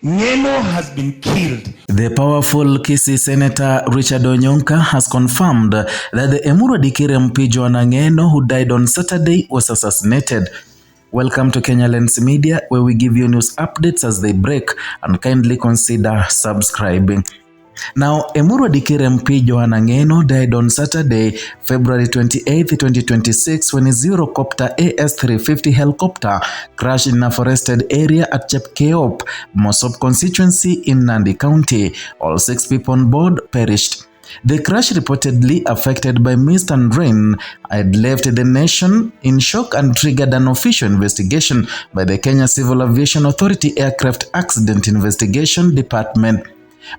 Ngeno has been killed. The powerful Kisii Senator Richard Onyonka has confirmed that the Emurwa Dikirr MP Johanna, who died on Saturday, was assassinated. Welcome to Kenya Lens Media, where we give you news updates as they break, and kindly consider subscribing. Now, Emurwa Dikirr MP Johanna died on Saturday, February 28, 2026, when his Eurocopter AS-350 helicopter crashed in a forested area at Chepkeop, Mosop constituency in Nandi County. All 6 people on board perished. The crash, reportedly affected by mist and rain, had left the nation in shock and triggered an official investigation by the Kenya Civil Aviation Authority Aircraft Accident Investigation Department.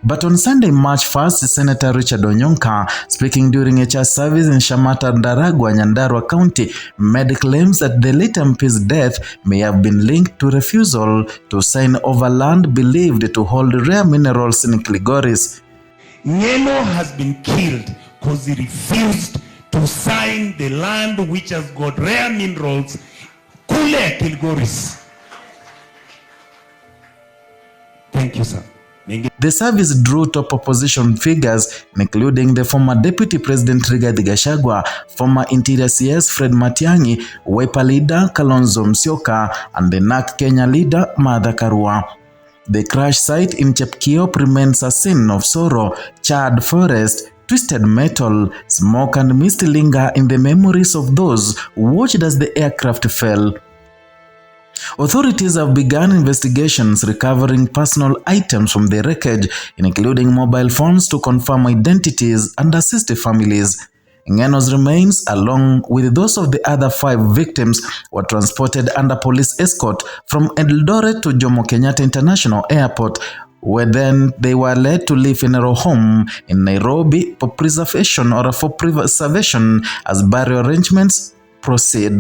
But on Sunday, March 1st, Senator Richard Onyonka, speaking during a church service in Shamata, Ndaragwa, Nyandarua County, made claims that the late MP's death may have been linked to refusal to sign over land believed to hold rare minerals in Kilgoris. Ngeno has been killed because he refused to sign the land which has got rare minerals, Kule Kilgoris. Thank you, sir. The service drew top opposition figures, including the former Deputy President Rigathi Gachagua, former Interior CS Fred Matiang'i, Wiper leader Kalonzo Musyoka, and the NARC Kenya leader Martha Karua. The crash site in Chepkeop remains a scene of sorrow, charred forest, twisted metal, smoke and mist linger in the memories of those who watched as the aircraft fell. Authorities have begun investigations recovering personal items from the wreckage, including mobile phones, to confirm identities and assist the families. Ngeno's remains, along with those of the other 5 victims, were transported under police escort from Eldoret to Jomo Kenyatta International Airport, where then they were led to live in a home in Nairobi for preservation as burial arrangements proceed.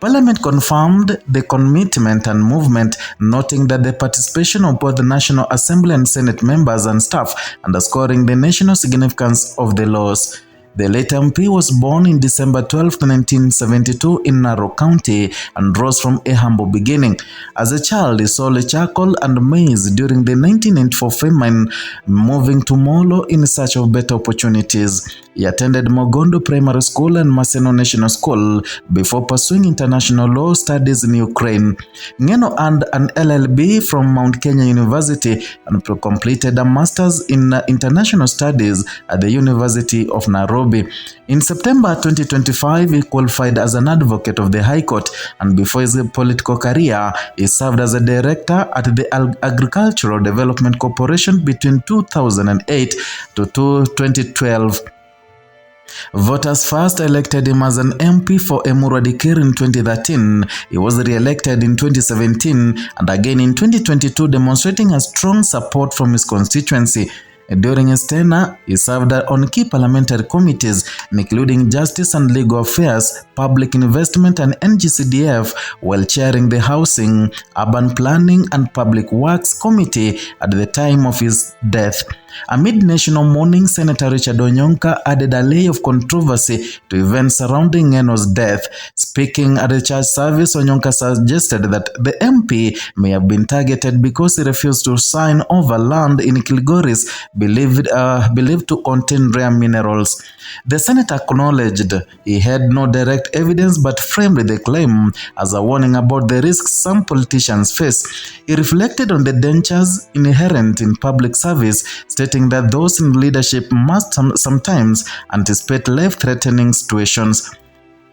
Parliament confirmed the commitment and movement, noting that the participation of both the National Assembly and Senate members and staff, underscoring the national significance of the laws. The late MP was born in December 12, 1972 in Narok County and rose from a humble beginning. As a child, he sold charcoal and maize during the 1994 famine, moving to Molo in search of better opportunities. He attended Mogondo Primary School and Maseno National School before pursuing international law studies in Ukraine. Ngeno earned an LLB from Mount Kenya University and completed a master's in international studies at the University of Nairobi. In September 2025, he qualified as an advocate of the High Court, and before his political career, he served as a director at the Agricultural Development Corporation between 2008 to 2012. Voters first elected him as an MP for Emurwa Dikirr in 2013. He was re-elected in 2017 and again in 2022, demonstrating a strong support from his constituency. During his tenure, he served on key parliamentary committees, including Justice and Legal Affairs, Public Investment and NGCDF, while chairing the Housing, Urban Planning and Public Works Committee at the time of his death. Amid national mourning, Senator Richard Onyonka added a layer of controversy to events surrounding Ngeno's death. Speaking at a church service, Onyonka suggested that the MP may have been targeted because he refused to sign over land in Kilgoris believed to contain rare minerals. The senator acknowledged he had no direct evidence but framed the claim as a warning about the risks some politicians face. He reflected on the dangers inherent in public service, stating that those in leadership must sometimes anticipate life-threatening situations.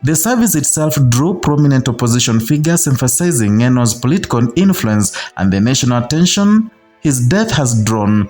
The service itself drew prominent opposition figures, emphasizing Ngeno's political influence and the national attention his death has drawn.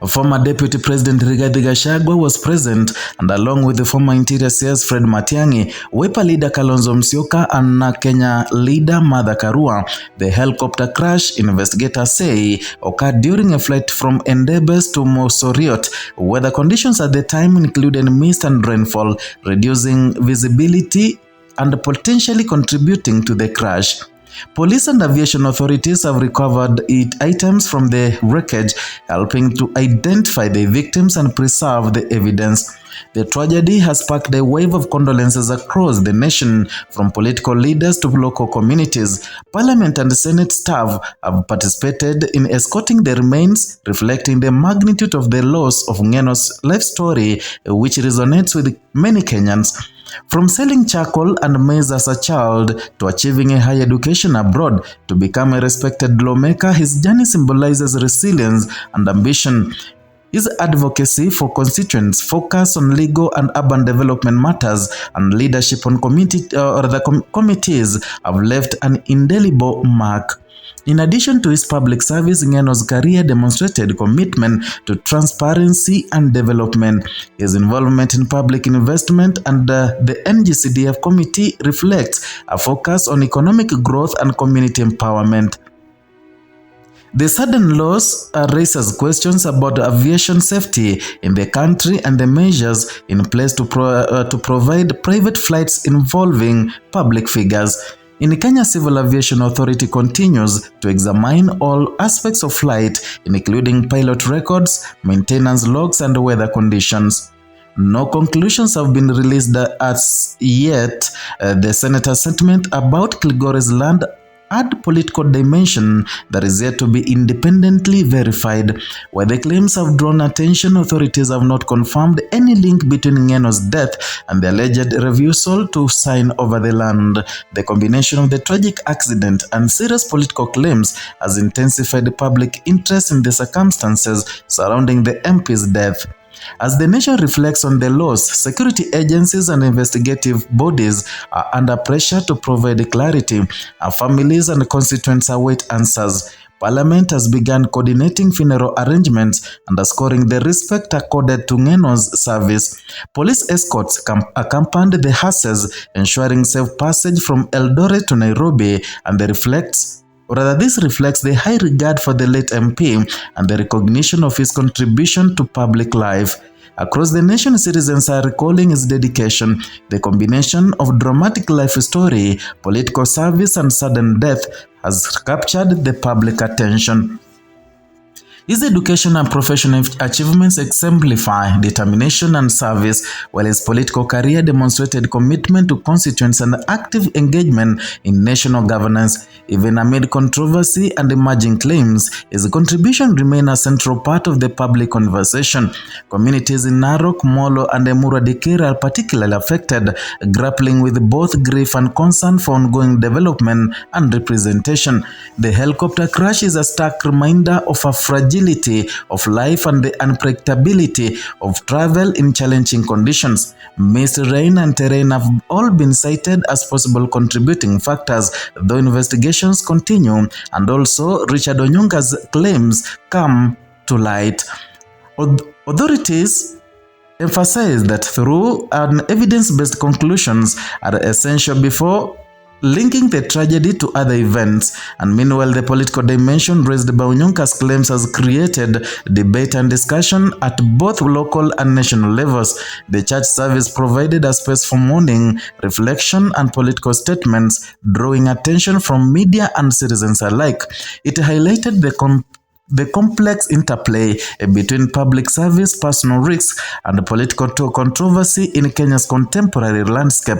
Former Deputy President Rigathi Gachagua was present, and along with the former Interior CS Fred Matiang'i, Wiper leader Kalonzo Musyoka and NARC Kenya leader Martha Karua. The helicopter crash, investigators say, occurred during a flight from Endebess to Mosoriot. Weather conditions at the time included mist and rainfall, reducing visibility and potentially contributing to the crash. Police and aviation authorities have recovered items from the wreckage, helping to identify the victims and preserve the evidence. The tragedy has sparked a wave of condolences across the nation, from political leaders to local communities. Parliament and Senate staff have participated in escorting the remains, reflecting the magnitude of the loss of Ng'eno's life story, which resonates with many Kenyans. From selling charcoal and maize as a child to achieving a higher education abroad to become a respected lawmaker, his journey symbolizes resilience and ambition. His advocacy for constituents, focus on legal and urban development matters, and leadership on committees have left an indelible mark. In addition to his public service, Ng'eno's career demonstrated commitment to transparency and development. His involvement in public investment and the NGCDF committee reflects a focus on economic growth and community empowerment. The sudden loss raises questions about aviation safety in the country and the measures in place to provide private flights involving public figures. In Kenya, Civil Aviation Authority continues to examine all aspects of flight, including pilot records, maintenance logs, and weather conditions. No conclusions have been released as yet. The senator's sentiment about Kilgore's land add political dimension that is yet to be independently verified. While the claims have drawn attention, authorities have not confirmed any link between Ng'eno's death and the alleged refusal to sign over the land. The combination of the tragic accident and serious political claims has intensified public interest in the circumstances surrounding the MP's death. As the nation reflects on the loss, security agencies and investigative bodies are under pressure to provide clarity. Our families and constituents await answers. Parliament has begun coordinating funeral arrangements, underscoring the respect accorded to Ng'eno's service. Police escorts accompanied the hearses, ensuring safe passage from Eldoret to Nairobi, and this reflects the high regard for the late MP and the recognition of his contribution to public life. Across the nation, citizens are recalling his dedication. The combination of dramatic life story, political service, and sudden death has captured the public attention. His education and professional achievements exemplify determination and service, while his political career demonstrated commitment to constituents and active engagement in national governance. Even amid controversy and emerging claims, his contribution remains a central part of the public conversation. Communities in Narok, Molo, and Emurwa Dikirr are particularly affected, grappling with both grief and concern for ongoing development and representation. The helicopter crash is a stark reminder of a fragility of life and the unpredictability of travel in challenging conditions. Missed rain and terrain have all been cited as possible contributing factors, though investigations continue, and also Richard Onyonga's claims come to light. Authorities emphasize that through evidence-based conclusions are essential before linking the tragedy to other events, and meanwhile the political dimension raised by Onyonga's claims has created debate and discussion at both local and national levels. The church service provided a space for mourning, reflection, and political statements, drawing attention from media and citizens alike. It highlighted the complex interplay between public service, personal risks, and political controversy in Kenya's contemporary landscape.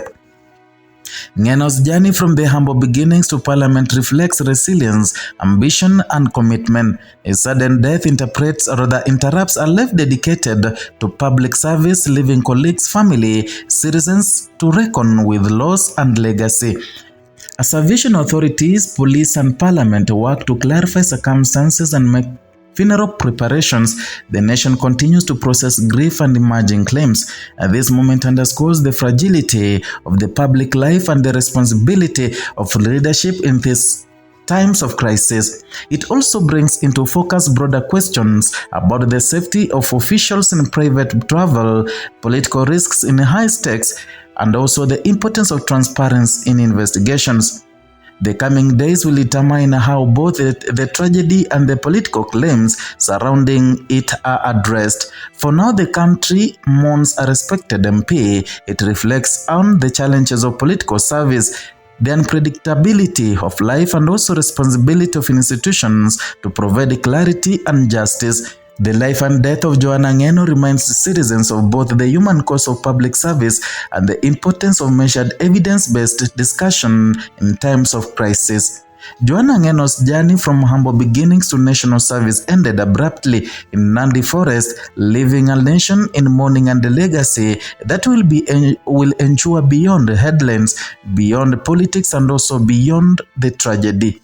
Ng'eno's journey from the humble beginnings to parliament reflects resilience, ambition, and commitment. His sudden death interrupts a life dedicated to public service, leaving colleagues, family, citizens to reckon with loss and legacy. As aviation authorities, police, and parliament work to clarify circumstances and make funeral preparations, the nation continues to process grief and emerging claims. This moment underscores the fragility of the public life and the responsibility of leadership in these times of crisis. It also brings into focus broader questions about the safety of officials in private travel, political risks in high stakes, and also the importance of transparency in investigations. The coming days will determine how both the tragedy and the political claims surrounding it are addressed. For now, the country mourns a respected MP. It reflects on the challenges of political service, the unpredictability of life, and also responsibility of institutions to provide clarity and justice. The life and death of Johanna reminds citizens of both the human cost of public service and the importance of measured evidence-based discussion in times of crisis. Johanna's journey from humble beginnings to national service ended abruptly in Nandi Forest, leaving a nation in mourning and a legacy that will endure beyond the headlines, beyond politics, and also beyond the tragedy.